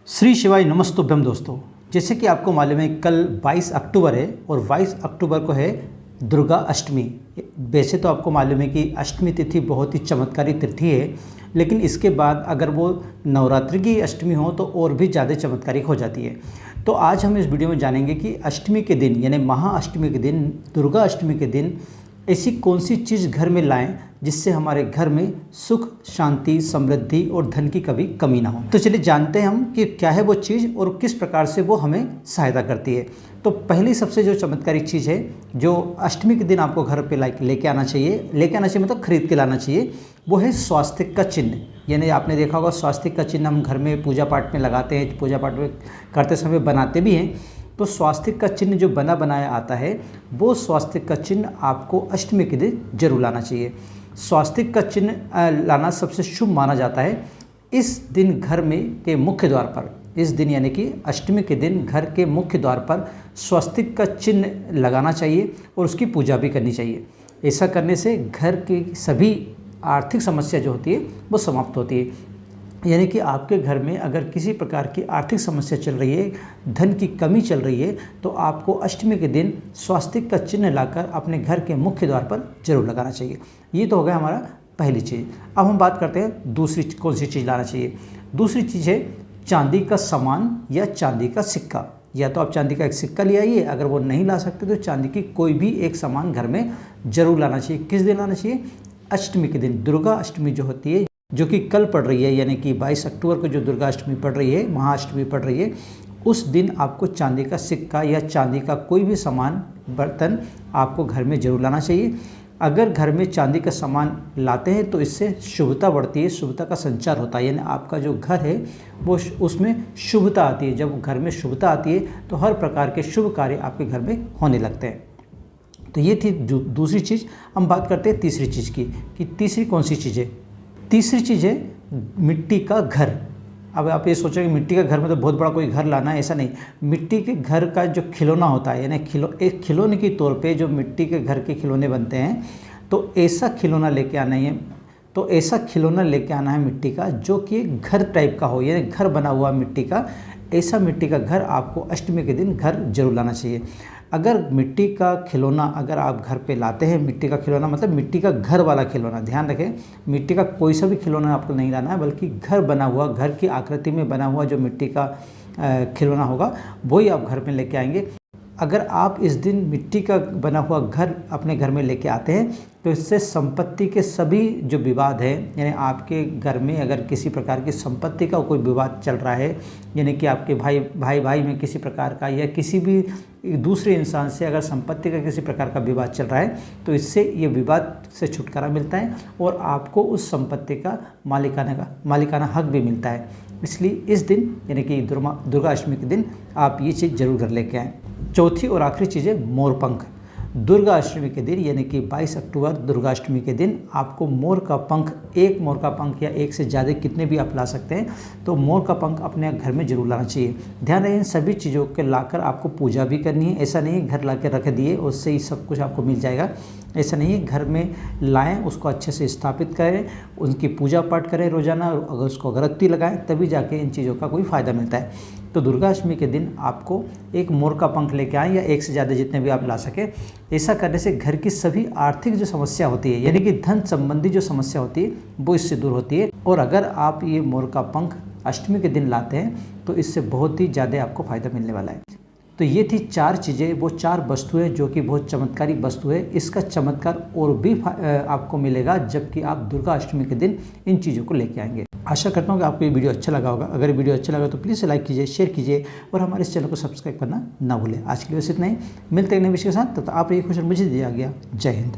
श्री शिवाय नमस्तुभ्यम दोस्तों। जैसे कि आपको मालूम है कल 22 अक्टूबर है और 22 अक्टूबर को है दुर्गा अष्टमी। वैसे तो आपको मालूम है कि अष्टमी तिथि बहुत ही चमत्कारी तिथि है, लेकिन इसके बाद अगर वो नवरात्रि की अष्टमी हो तो और भी ज़्यादा चमत्कारिक हो जाती है। तो आज हम इस वीडियो में जानेंगे कि अष्टमी के दिन यानी महाअष्टमी के दिन, दुर्गा अष्टमी के दिन ऐसी कौन सी चीज़ घर में लाएं जिससे हमारे घर में सुख, शांति, समृद्धि और धन की कभी कमी ना हो। तो चलिए जानते हैं हम कि क्या है वो चीज़ और किस प्रकार से वो हमें सहायता करती है। तो पहली सबसे जो चमत्कारिक चीज़ है जो अष्टमी के दिन आपको घर पे लेके आना चाहिए मतलब खरीद के लाना चाहिए, वो है स्वास्तिक का चिन्ह। यानी आपने देखा होगा स्वास्तिक का चिन्ह हम घर में पूजा पाठ में लगाते हैं, पूजा पाठ में करते समय बनाते भी हैं। तो स्वास्तिक का चिन्ह जो बना बनाया आता है वो स्वास्तिक का चिन्ह आपको अष्टमी के दिन जरूर लाना चाहिए। स्वास्तिक का चिन्ह लाना सबसे शुभ माना जाता है। इस दिन घर में के मुख्य द्वार पर, इस दिन यानी कि अष्टमी के दिन घर के मुख्य द्वार पर स्वास्तिक का चिन्ह लगाना चाहिए और उसकी पूजा भी करनी चाहिए। ऐसा करने से घर की सभी आर्थिक समस्या जो होती है वो समाप्त होती है। यानी कि आपके घर में अगर किसी प्रकार की आर्थिक समस्या चल रही है, धन की कमी चल रही है, तो आपको अष्टमी के दिन स्वास्तिक का चिन्ह लाकर अपने घर के मुख्य द्वार पर जरूर लगाना चाहिए। ये तो हो गया हमारा पहली चीज़। अब हम बात करते हैं दूसरी कौन सी चीज़ लाना चाहिए। दूसरी चीज़ है चांदी का सामान या चांदी का सिक्का। या तो आप चांदी का एक सिक्का ले आइए, अगर वो नहीं ला सकते तो चांदी की कोई भी एक सामान घर में जरूर लाना चाहिए। किस दिन लाना चाहिए? अष्टमी के दिन। दुर्गा अष्टमी जो होती है, जो कि कल पड़ रही है, यानी कि 22 अक्टूबर को जो दुर्गा अष्टमी पड़ रही है, महाअष्टमी पड़ रही है, उस दिन आपको चांदी का सिक्का या चांदी का कोई भी सामान, बर्तन आपको घर में जरूर लाना चाहिए। अगर घर में चांदी का सामान लाते हैं तो इससे शुभता बढ़ती है, शुभता का संचार होता है। यानी आपका जो घर है वो उसमें शुभता आती है। जब घर में शुभता आती है तो हर प्रकार के शुभ कार्य आपके घर में होने लगते हैं। तो ये थी दूसरी चीज़। हम बात करते हैं तीसरी चीज़ की कि तीसरी कौन सी चीज़ है। तीसरी चीज़ है मिट्टी का घर। अब आप ये सोचें कि मिट्टी का घर में तो बहुत बड़ा कोई घर लाना है, ऐसा नहीं। मिट्टी के घर का जो खिलौना होता है, यानी एक खिलौने के तौर पे जो मिट्टी के घर के खिलौने बनते हैं, तो ऐसा खिलौना लेके आना है। तो ऐसा खिलौना लेके आना है मिट्टी का जो कि घर टाइप का हो, यानी घर बना हुआ मिट्टी का। ऐसा मिट्टी का घर आपको अष्टमी के दिन घर जरूर लाना चाहिए। अगर मिट्टी का खिलौना अगर आप घर पे लाते हैं, मिट्टी का खिलौना मतलब मिट्टी का घर वाला खिलौना, ध्यान रखें, मिट्टी का कोई सा भी खिलौना आपको नहीं लाना है, बल्कि घर बना हुआ, घर की आकृति में बना हुआ जो मिट्टी का खिलौना होगा वही आप घर में लेके आएंगे। अगर आप इस दिन मिट्टी का बना हुआ घर अपने घर में लेके आते हैं तो इससे संपत्ति के सभी जो विवाद हैं, यानी आपके घर में अगर किसी प्रकार की संपत्ति का कोई विवाद चल रहा है, यानी कि आपके भाई में किसी प्रकार का या किसी भी दूसरे इंसान से अगर संपत्ति का किसी प्रकार का विवाद चल रहा है, तो इससे ये विवाद से छुटकारा मिलता है और आपको उस संपत्ति का मालिकाना हक भी मिलता है। इसलिए इस दिन यानी कि दुर्गा अष्टमी के दिन आप ये चीज़ जरूर घर लेके आएँ। चौथी और आखिरी चीज़ है मोरपंख। दुर्गा अष्टमी के दिन यानी कि 22 अक्टूबर दुर्गा अष्टमी के दिन आपको मोर का पंख, एक मोर का पंख या एक से ज़्यादा कितने भी आप ला सकते हैं, तो मोर का पंख अपने घर में जरूर लाना चाहिए। ध्यान रहे इन सभी चीज़ों के लाकर आपको पूजा भी करनी है। ऐसा नहीं है घर ला के रख दिए उससे ही सब कुछ आपको मिल जाएगा, ऐसा नहीं है। घर में लाएँ, उसको अच्छे से स्थापित करें, उनकी पूजा पाठ करें रोज़ाना, अगर उसको अगरबत्ती लगाएं तभी जाके इन चीज़ों का कोई फ़ायदा मिलता है। तो दुर्गा अष्टमी के दिन आपको एक मोर का पंख लेके आएँ या एक से ज़्यादा जितने भी आप ला सकें। ऐसा करने से घर की सभी आर्थिक जो समस्या होती है, यानी कि धन संबंधी जो समस्या होती है वो इससे दूर होती है। और अगर आप ये मोर का पंख अष्टमी के दिन लाते हैं तो इससे बहुत ही ज़्यादा आपको फ़ायदा मिलने वाला है। तो ये थी चार चीज़ें, वो चार वस्तुएं जो कि बहुत चमत्कारी वस्तु है। इसका चमत्कार और भी आपको मिलेगा जबकि आप दुर्गा अष्टमी के दिन इन चीज़ों को लेके आएंगे। आशा करता हूँ कि आपको ये वीडियो अच्छा लगा होगा। अगर ये वीडियो अच्छा लगा तो प्लीज़ लाइक कीजिए, शेयर कीजिए और हमारे इस चैनल को सब्सक्राइब करना ना भूलें। आज के लिए बस इतना ही, मिलते हैं नए विषय के साथ। तब आप ये क्वेश्चन मुझे दिया गया। जय हिंद।